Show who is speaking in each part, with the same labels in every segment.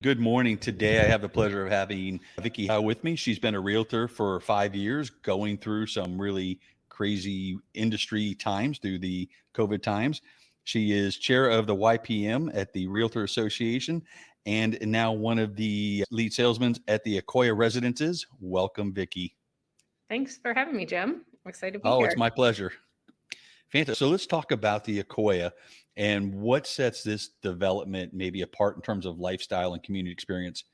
Speaker 1: Good morning. Today, I have the pleasure of having Vicki Haddow with me. She's been a realtor for 5 years, going through some really crazy industry times through the COVID times. She is chair of the YPM at the Realtor Association and now one of the lead salesmen at the Akoya Residences. Welcome, Vicki.
Speaker 2: Thanks for having me, Jim. I'm excited to be
Speaker 1: Oh,
Speaker 2: here.
Speaker 1: it's my pleasure. Fantastic. So let's talk about the Akoya and what sets this development maybe apart in terms of lifestyle and community experience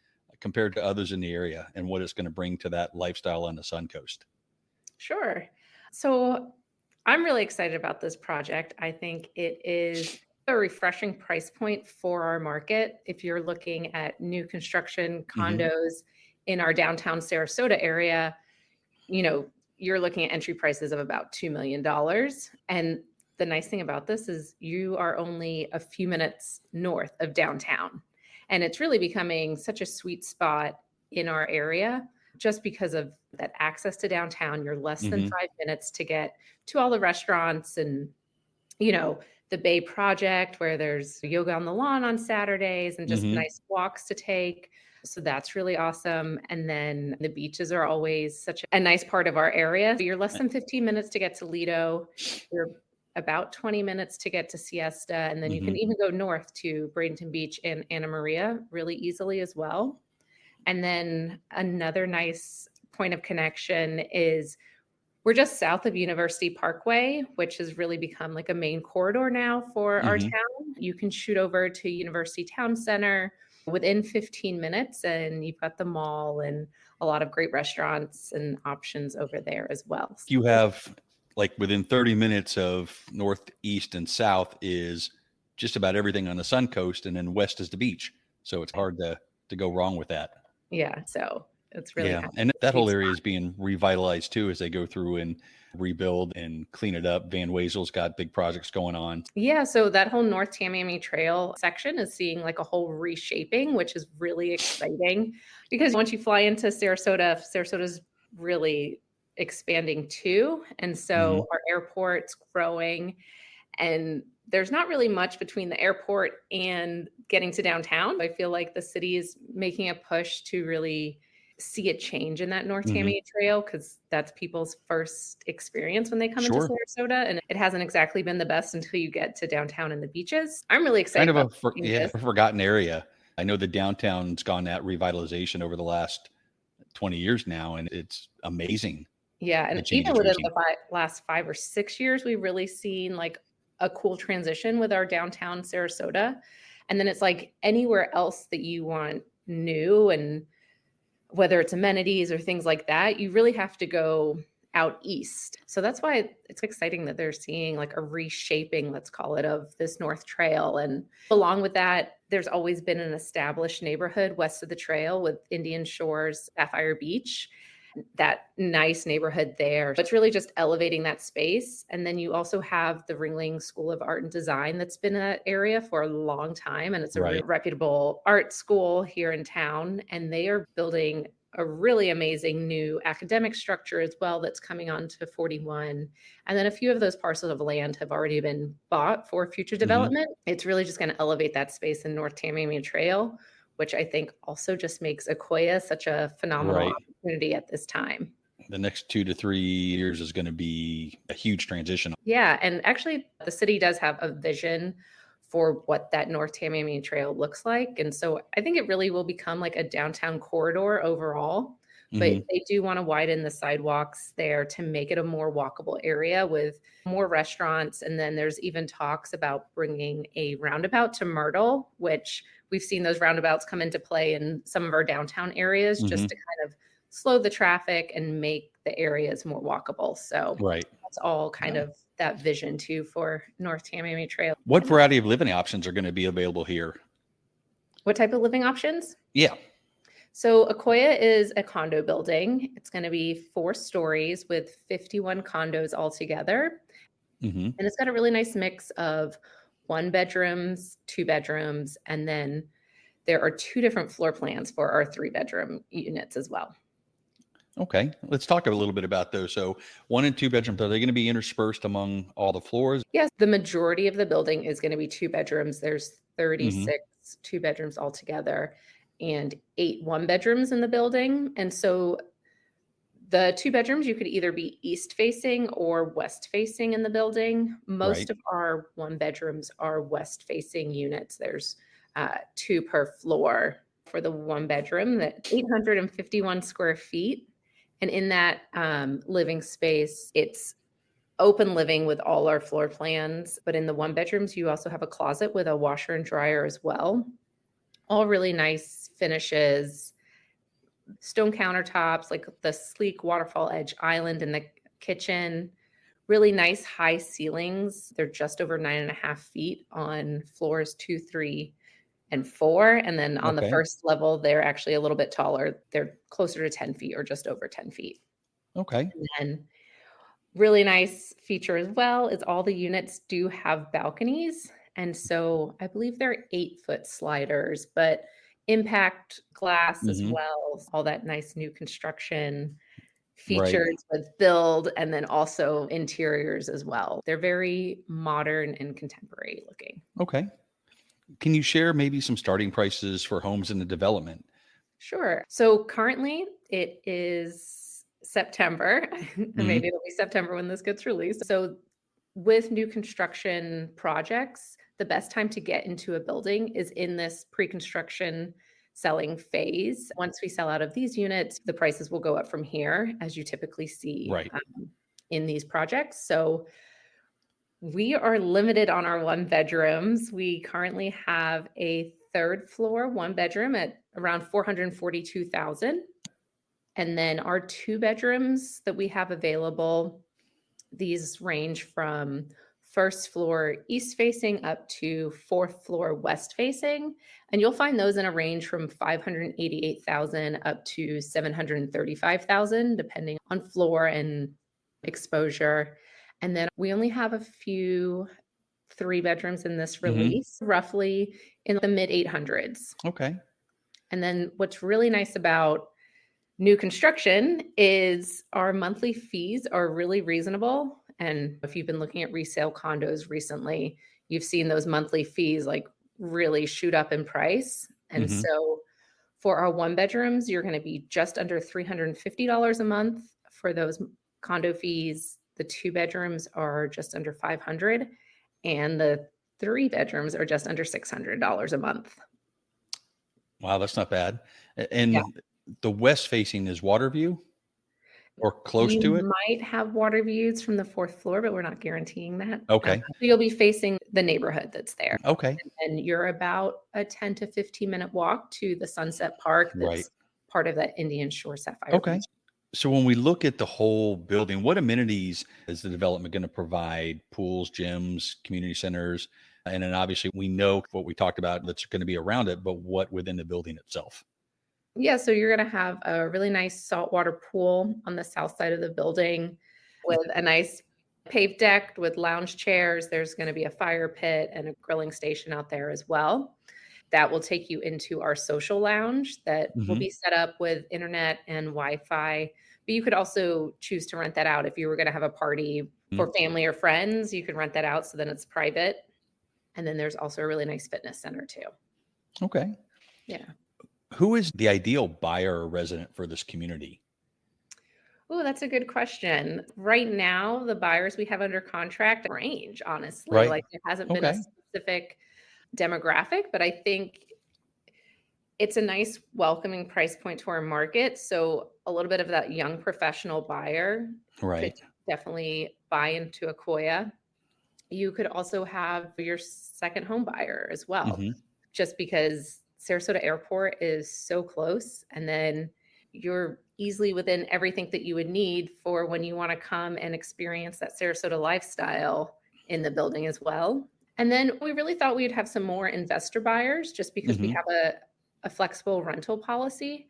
Speaker 1: compared to others in the area and what it's going to bring to that lifestyle on the Suncoast.
Speaker 2: Sure. So I'm really excited about this project. I think it is a refreshing price point for our market. If you're looking at new construction condos in our downtown Sarasota area, you're looking at entry prices of about $2 million. And the nice thing about this is you are only a few minutes north of downtown. And it's really becoming such a sweet spot in our area just because of that access to downtown. You're less than 5 minutes to get to all the restaurants and, the Bay Project where there's yoga on the lawn on Saturdays and just nice walks to take. So that's really awesome. And then the beaches are always such a nice part of our area. You're less than 15 minutes to get to Lido. You're about 20 minutes to get to Siesta. And then you can even go north to Bradenton Beach and Anna Maria really easily as well. And then another nice point of connection is we're just south of University Parkway, which has really become like a main corridor now for our town. You can shoot over to University Town Center within 15 minutes, and you've got the mall and a lot of great restaurants and options over there as well.
Speaker 1: You have like within 30 minutes of north, east, and south is just about everything on the Suncoast, and then west is the beach. So it's hard to go wrong with that.
Speaker 2: Yeah, so it's really
Speaker 1: and that whole area is being revitalized too as they go through and rebuild and clean it up. Van Wezel's got big projects going on.
Speaker 2: Yeah, so that whole North Tamiami Trail section is seeing like a whole reshaping, which is really exciting because once you fly into Sarasota's really expanding too. And so our airport's growing and there's not really much between the airport and getting to downtown. I feel like the city is making a push to really see a change in that North Tamiami Trail because that's people's first experience when they come into Sarasota, and it hasn't exactly been the best until you get to downtown and the beaches. I'm really excited.
Speaker 1: Kind of a forgotten area. I know the downtown's gone that revitalization over the last 20 years now, and it's amazing.
Speaker 2: Yeah, and even within the last 5 or 6 years, we've really seen like a cool transition with our downtown Sarasota, and then it's like anywhere else that you want new and whether it's amenities or things like that, you really have to go out east. So that's why it's exciting that they're seeing like a reshaping, let's call it, of this North Trail. And along with that, there's always been an established neighborhood west of the trail with Indian Shores, Sapphire Beach, that nice neighborhood there. But it's really just elevating that space. And then you also have the Ringling School of Art and Design that's been in that area for a long time. And it's a reputable art school here in town. And they are building a really amazing new academic structure as well that's coming on to 41. And then a few of those parcels of land have already been bought for future development. It's really just going to elevate that space in North Tamiami Trail, which I think also just makes Akoya such a phenomenal opportunity at this time.
Speaker 1: The next 2 to 3 years is going to be a huge transition.
Speaker 2: Yeah, and actually the city does have a vision for what that North Tamiami Trail looks like. And so I think it really will become like a downtown corridor overall, but they do want to widen the sidewalks there to make it a more walkable area with more restaurants. And then there's even talks about bringing a roundabout to Myrtle, which we've seen those roundabouts come into play in some of our downtown areas just to kind of slow the traffic and make the areas more walkable. So that's all kind of that vision too for North Tamiami Trail.
Speaker 1: What variety of living options are going to be available here?
Speaker 2: What type of living options?
Speaker 1: Yeah.
Speaker 2: So Akoya is a condo building. It's going to be 4 stories with 51 condos altogether. And it's got a really nice mix of 1 bedrooms, 2 bedrooms, and then there are 2 different floor plans for our 3-bedroom units as well.
Speaker 1: Okay, let's talk a little bit about those. So 1 and 2 bedrooms, are they going to be interspersed among all the floors?
Speaker 2: Yes, the majority of the building is going to be 2 bedrooms. There's 36 2 bedrooms altogether. and 8 one-bedrooms in the building. And so the 2 bedrooms, you could either be east facing or west facing in the building. Most
Speaker 1: Right.
Speaker 2: of our one-bedrooms are west facing units. There's 2 per floor for the one bedroom, that 851 square feet. And in that living space, it's open living with all our floor plans. But in the one bedrooms, you also have a closet with a washer and dryer as well. All really nice finishes, stone countertops, like the sleek waterfall edge island in the kitchen, really nice high ceilings. They're just over 9.5 feet on floors 2, 3, and 4. And then on the
Speaker 1: Okay.
Speaker 2: first level, they're actually a little bit taller. They're closer to 10 feet or just over 10 feet.
Speaker 1: Okay.
Speaker 2: And then really nice feature as well is all the units do have balconies. And so I believe they're 8-foot sliders, but impact glass as
Speaker 1: Hmm.
Speaker 2: well, all that nice new construction
Speaker 1: Right.
Speaker 2: features with build, and then also interiors as well. They're very modern and contemporary looking.
Speaker 1: Okay. Can you share maybe some starting prices for homes in the development?
Speaker 2: Sure. So currently it is September.
Speaker 1: Hmm.
Speaker 2: Maybe it'll be September when this gets released. So with new construction projects, the best time to get into a building is in this pre-construction selling phase. Once we sell out of these units, the prices will go up from here, as you typically see
Speaker 1: Right.
Speaker 2: in these projects. So we are limited on our one bedrooms. We currently have a third floor one bedroom at around 442,000. And then our two bedrooms that we have available, these range from first floor east facing up to fourth floor west facing. And you'll find those in a range from 588,000 up to 735,000, depending on floor and exposure. And then we only have a few three bedrooms in this
Speaker 1: Hmm.
Speaker 2: release, roughly in the mid 800s.
Speaker 1: Okay.
Speaker 2: And then what's really nice about new construction is our monthly fees are really reasonable. And if you've been looking at resale condos recently, you've seen those monthly fees like really shoot up in price. And
Speaker 1: Hmm.
Speaker 2: so for our one bedrooms, you're going to be just under $350 a month for those condo fees. The two bedrooms are just under 500, and the three bedrooms are just under $600 a month.
Speaker 1: Wow, that's not bad.
Speaker 2: Yeah.
Speaker 1: And the west facing is water view or close to
Speaker 2: You
Speaker 1: it?
Speaker 2: might have water views from the fourth floor, but we're not guaranteeing that.
Speaker 1: Okay.
Speaker 2: So you'll be facing the neighborhood that's there,
Speaker 1: Okay.
Speaker 2: and you're about a 10 to 15-minute walk to the Sunset Park
Speaker 1: Right.
Speaker 2: that's part of that Indian Shore Sapphire
Speaker 1: Okay.
Speaker 2: Beach.
Speaker 1: So when we look at the whole building, what amenities is the development going to provide? Pools, gyms, community centers, and then obviously we know what we talked about that's going to be around it, but what within the building itself?
Speaker 2: Yeah, so you're gonna have a really nice saltwater pool on the south side of the building with a nice paved deck with lounge chairs. There's gonna be a fire pit and a grilling station out there as well. That will take you into our social lounge that will
Speaker 1: Hmm.
Speaker 2: be set up with internet and Wi-Fi. But you could also choose to rent that out if you were gonna have a party for family or friends. You can rent that out so then it's private. And then there's also a really nice fitness center too.
Speaker 1: Okay.
Speaker 2: Yeah.
Speaker 1: Who is the ideal buyer or resident for this community?
Speaker 2: Oh, that's a good question. Right now, the buyers we have under contract range, honestly.
Speaker 1: Right.
Speaker 2: Like there hasn't been a
Speaker 1: Okay.
Speaker 2: specific demographic, but I think it's a nice welcoming price point to our market. So a little bit of that young professional buyer could
Speaker 1: Right.
Speaker 2: definitely buy into Akoya. You could also have your second home buyer as well,
Speaker 1: Hmm.
Speaker 2: just because Sarasota Airport is so close. And then you're easily within everything that you would need for when you want to come and experience that Sarasota lifestyle in the building as well. And then we really thought we'd have some more investor buyers just because we
Speaker 1: Hmm.
Speaker 2: have a flexible rental policy.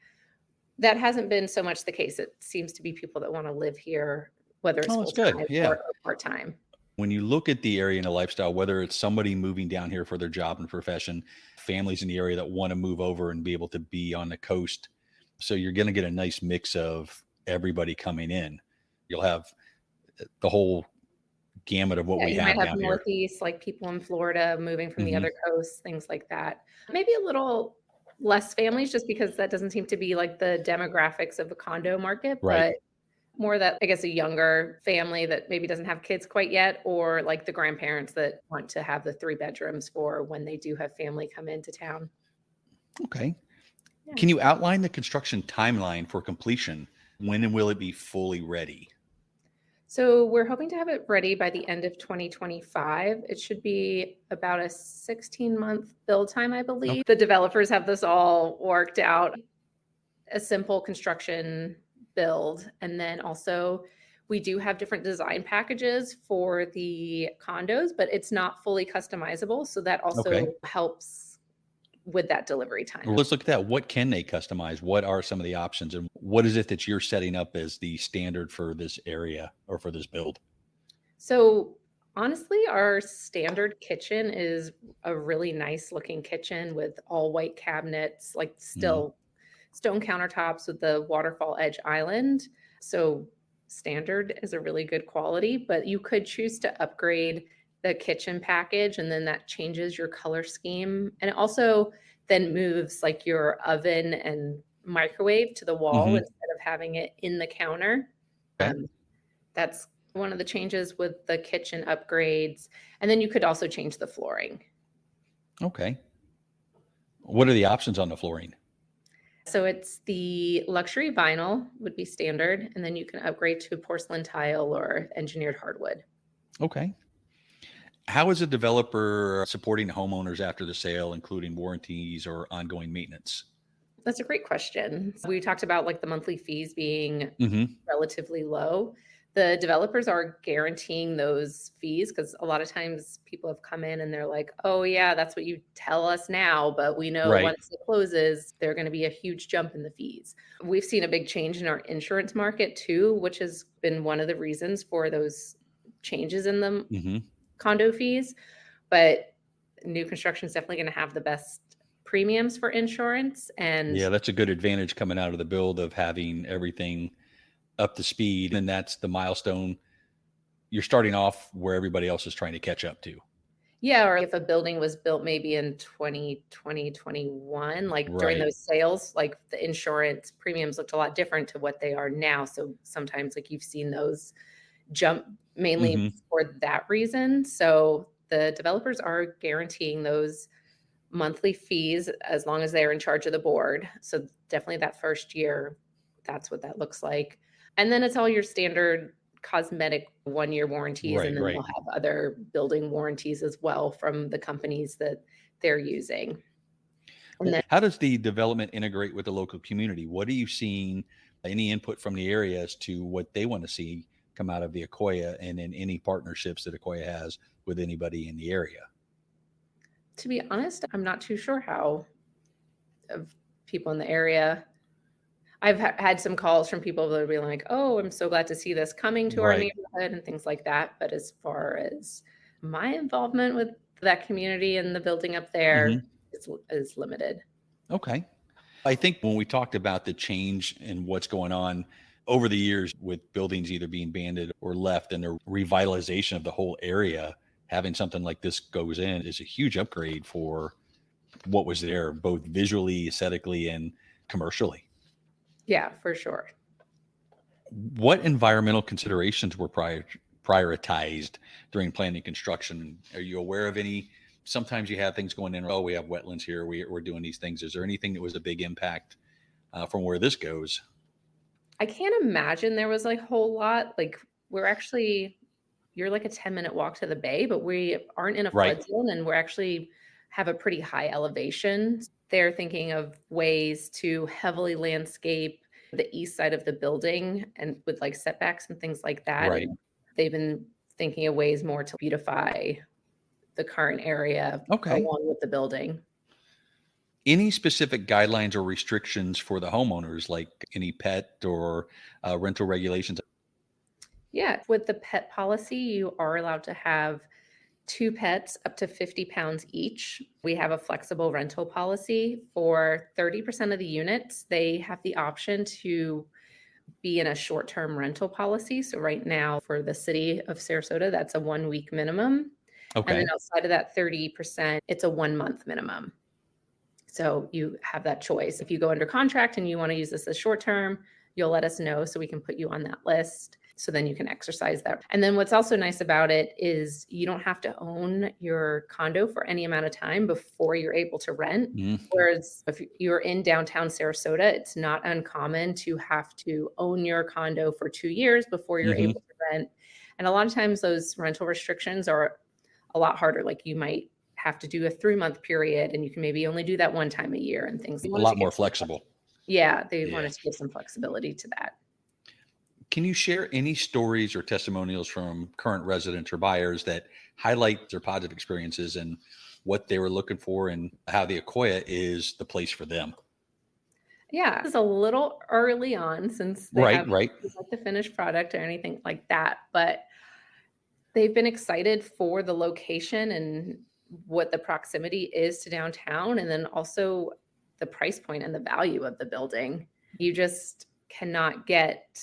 Speaker 2: That hasn't been so much the case. It seems to be people that want to live here, whether it's
Speaker 1: Oh,
Speaker 2: full
Speaker 1: that's good.
Speaker 2: time
Speaker 1: Yeah.
Speaker 2: or part time.
Speaker 1: When you look at the area and the lifestyle, whether it's somebody moving down here for their job and profession, families in the area that want to move over and be able to be on the coast. So you're going to get a nice mix of everybody coming in. You'll have the whole gamut of what
Speaker 2: Yeah,
Speaker 1: we
Speaker 2: you might
Speaker 1: have
Speaker 2: have
Speaker 1: down here.
Speaker 2: Northeast, like people in Florida moving from the
Speaker 1: Hmm.
Speaker 2: other coast, things like that. Maybe a little less families just because that doesn't seem to be like the demographics of the condo market,
Speaker 1: Right.
Speaker 2: but more that I guess a younger family that maybe doesn't have kids quite yet, or like the grandparents that want to have the 3 bedrooms for when they do have family come into town.
Speaker 1: Okay.
Speaker 2: Yeah.
Speaker 1: Can you outline the construction timeline for completion? When and will it be fully ready?
Speaker 2: So we're hoping to have it ready by the end of 2025. It should be about a 16-month build time, I
Speaker 1: Okay.
Speaker 2: believe. The developers have this all worked out, a simple construction build. And then also we do have different design packages for the condos, but it's not fully customizable. So that
Speaker 1: Okay.
Speaker 2: also helps with that delivery
Speaker 1: Well,
Speaker 2: time.
Speaker 1: let's look at that. What can they customize? What are some of the options? And what is it that you're setting up as the standard for this area or for this build?
Speaker 2: So honestly, our standard kitchen is a really nice looking kitchen with all white cabinets, like
Speaker 1: Mhm.
Speaker 2: still stone countertops with the waterfall edge island. So standard is a really good quality, but you could choose to upgrade the kitchen package and then that changes your color scheme. And it also then moves like your oven and microwave to the wall
Speaker 1: Mhm.
Speaker 2: instead of having it in the counter.
Speaker 1: Okay.
Speaker 2: Um, that's one of the changes with the kitchen upgrades. And then you could also change the flooring.
Speaker 1: Okay. What are the options on the flooring?
Speaker 2: So it's the luxury vinyl would be standard, and then you can upgrade to porcelain tile or engineered hardwood.
Speaker 1: Okay. How is a developer supporting homeowners after the sale, including warranties or ongoing maintenance?
Speaker 2: That's a great question. We talked about like the monthly fees being
Speaker 1: Mhm.
Speaker 2: relatively low. The developers are guaranteeing those fees because a lot of times people have come in and they're like, oh, yeah, that's what you tell us now. But we know
Speaker 1: Right.
Speaker 2: once it closes, there's going to be a huge jump in the fees. We've seen a big change in our insurance market too, which has been one of the reasons for those changes in the
Speaker 1: Mhm.
Speaker 2: condo fees. But new construction is definitely going to have the best premiums for insurance. And
Speaker 1: Yeah, that's a good advantage coming out of the build of having everything up to speed, and that's the milestone. You're starting off where everybody else is trying to catch up to.
Speaker 2: yeah, or if a building was built maybe in 2020, 21, like during
Speaker 1: Right.
Speaker 2: those sales, like the insurance premiums looked a lot different to what they are now. So sometimes like you've seen those jump mainly
Speaker 1: Mhm.
Speaker 2: for that reason. So the developers are guaranteeing those monthly fees as long as they're in charge of the board. So definitely that first year, that's what that looks like. And then it's all your standard cosmetic 1 year warranties, and
Speaker 1: Right,
Speaker 2: then
Speaker 1: right.
Speaker 2: they'll have other building warranties as well from the companies that they're using. And
Speaker 1: Well,
Speaker 2: then
Speaker 1: how does the development integrate with the local community? What are you seeing? Any input from the area as to what they want to see come out of the Akoya and in any partnerships that Akoya has with anybody in the area?
Speaker 2: to be honest, I'm not too sure how of people in the area. I've had some calls from people that would be like, "Oh, I'm so glad to see this coming to our
Speaker 1: Right.
Speaker 2: neighborhood," and things like that. But as far as my involvement with that community and the building up there
Speaker 1: Mhm.
Speaker 2: is limited.
Speaker 1: Okay. I think when we talked about the change and what's going on over the years with buildings either being abandoned or left and the revitalization of the whole area, having something like this goes in is a huge upgrade for what was there, both visually, aesthetically, and commercially.
Speaker 2: Yeah, for sure.
Speaker 1: What environmental considerations were prioritized during planning construction? Are you aware of any? Sometimes you have things going in. Oh, we have wetlands here. We're doing these things. Is there anything that was a big impact from where this goes?
Speaker 2: I can't imagine there was like a whole lot. Like we're actually you're like a 10-minute walk to the bay, but we aren't in a
Speaker 1: Right.
Speaker 2: flood zone and we're actually have a pretty high elevation. They're thinking of ways to heavily landscape the east side of the building and with like setbacks and things like that.
Speaker 1: Right.
Speaker 2: And they've been thinking of ways more to beautify the current area
Speaker 1: Okay.
Speaker 2: along with the building.
Speaker 1: Any specific guidelines or restrictions for the homeowners, like any pet or rental regulations?
Speaker 2: Yeah, with the pet policy, you are allowed to have 2 pets up to 50 pounds each. We have a flexible rental policy for 30% of the units. They have the option to be in a short term rental policy. So, right now, for the city of Sarasota, that's a 1 week minimum. And then
Speaker 1: Okay.
Speaker 2: outside of that 30%, it's a 1 month minimum. So you have that choice. If you go under contract and you want to use this as short term, you'll let us know so we can put you on that list. So then you can exercise that. And then what's also nice about it is you don't have to own your condo for any amount of time before you're able to rent. Whereas if you're in downtown Sarasota, it's not uncommon to have to own your condo for 2 years before you're able to rent. And a lot of times those rental restrictions are a lot harder. Like you might have to do a 3-month period and you can maybe only do that one time a year and things.
Speaker 1: A lot more flexible.
Speaker 2: Yeah, they wanted to give some flexibility to that.
Speaker 1: Can you share any stories or testimonials from current residents or buyers that highlight their positive experiences and what they were looking for and how the Akoya is the place for them?
Speaker 2: Yeah, it's a little early on since they haven't like the finished product or anything like that, but they've been excited for the location and what the proximity is to downtown, and then also the price point and the value of the building. You just cannot get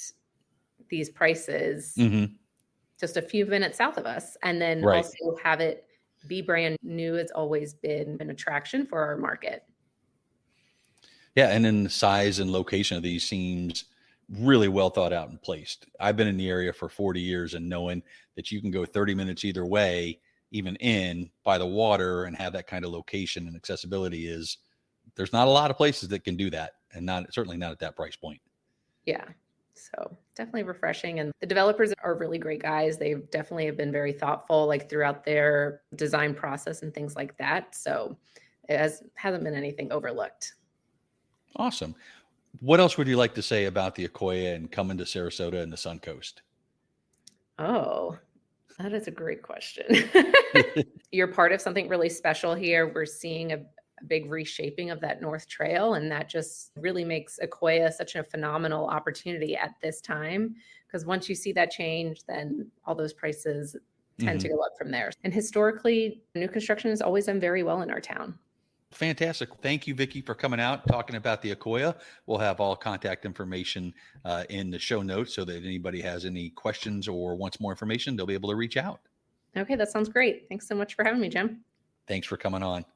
Speaker 2: these prices just a few minutes south of us, and then also have it be brand new. It's always been an attraction for our market.
Speaker 1: Yeah, and then the size and location of these seems really well thought out and placed. I've been in the area for 40 years, and knowing that you can go 30 minutes either way, even in by the water, and have that kind of location and accessibility there's not a lot of places that can do that, and certainly not at that price point.
Speaker 2: Yeah. So definitely refreshing. And the developers are really great guys. They definitely have been very thoughtful, like throughout their design process and things like that. So it hasn't been anything overlooked.
Speaker 1: Awesome. What else would you like to say about the Akoya and coming to Sarasota and the Suncoast?
Speaker 2: Oh, that is a great question. You're part of something really special here. We're seeing a big reshaping of that North Trail, and that just really makes Akoya such a phenomenal opportunity at this time, because once you see that change, then all those prices tend to go up from there. And historically, new construction has always done very well in our town.
Speaker 1: Fantastic. Thank you, Vicki, for coming out talking about the Akoya. We'll have all contact information in the show notes so that anybody has any questions or wants more information, they'll be able to reach out.
Speaker 2: Okay, that sounds great. Thanks so much for having me, Jim.
Speaker 1: Thanks for coming on.